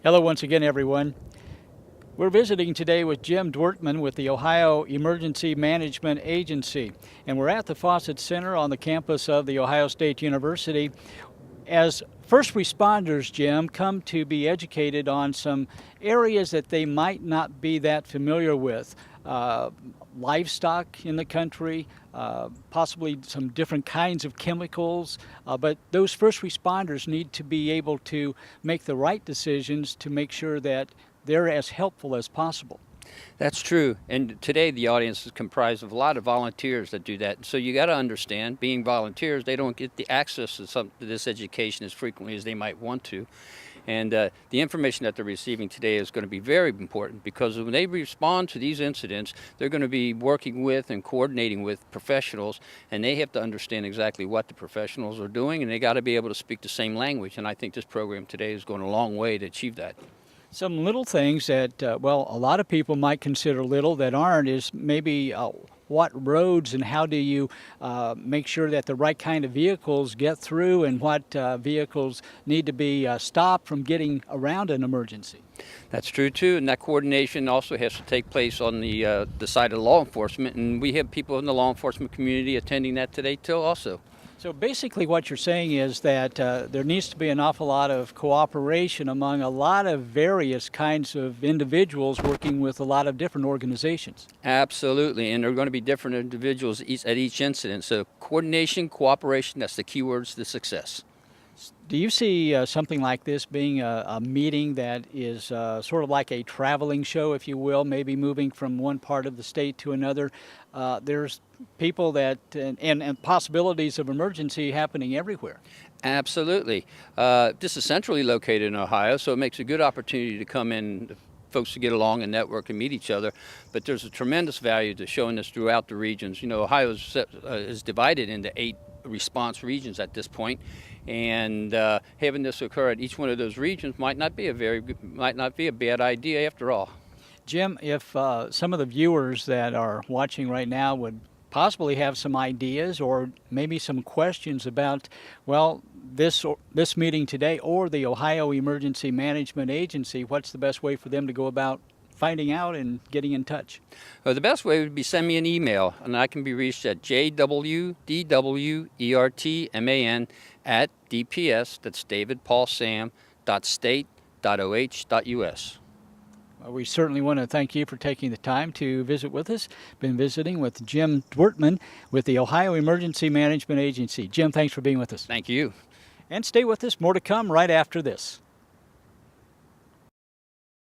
Hello once again, everyone. We're visiting today with Jim Dwertman with the Ohio Emergency Management Agency, and we're at the Fawcett Center on the campus of The Ohio State University. As first responders, Jim, come to be educated on some areas that they might not be that familiar with. Livestock in the country, possibly some different kinds of chemicals, but those first responders need to be able to make the right decisions to make sure that they're as helpful as possible. That's true. And today the audience is comprised of a lot of volunteers that do that. So you got to understand, being volunteers, they don't get the access to this education as frequently as they might want to. And the information that they're receiving today is going to be very important, because when they respond to these incidents, they're going to be working with and coordinating with professionals, and they have to understand exactly what the professionals are doing, and they got to be able to speak the same language. And I think this program today is going a long way to achieve that. Some little things that, a lot of people might consider little that aren't is maybe what roads and how do you make sure that the right kind of vehicles get through, and what vehicles need to be stopped from getting around an emergency. That's true too, and that coordination also has to take place on the side of law enforcement, and we have people in the law enforcement community attending that today too also. So basically what you're saying is that there needs to be an awful lot of cooperation among a lot of various kinds of individuals working with a lot of different organizations. Absolutely, and there are going to be different individuals at each incident. So coordination, cooperation, that's the keywords to success. Do you see something like this being a meeting that is sort of like a traveling show, if you will, maybe moving from one part of the state to another? There's people that and possibilities of emergency happening everywhere. Absolutely. This is centrally located in Ohio, so it makes a good opportunity to come in, folks to get along and network and meet each other. But there's a tremendous value to showing this throughout the regions. You know, Ohio is divided into 8 response regions at this point, and having this occur at each one of those regions might not be a bad idea after all. Jim, if some of the viewers that are watching right now would possibly have some ideas or maybe some questions about, this meeting today or the Ohio Emergency Management Agency, what's the best way for them to go about finding out and getting in touch? The best way would be send me an email, and I can be reached at jwdwertman@dps, that's davidpaulsam.state.oh.us. We certainly want to thank you for taking the time to visit with us. Been visiting with Jim Dwertman with the Ohio Emergency Management Agency. Jim, thanks for being with us. Thank you. And stay with us. More to come right after this.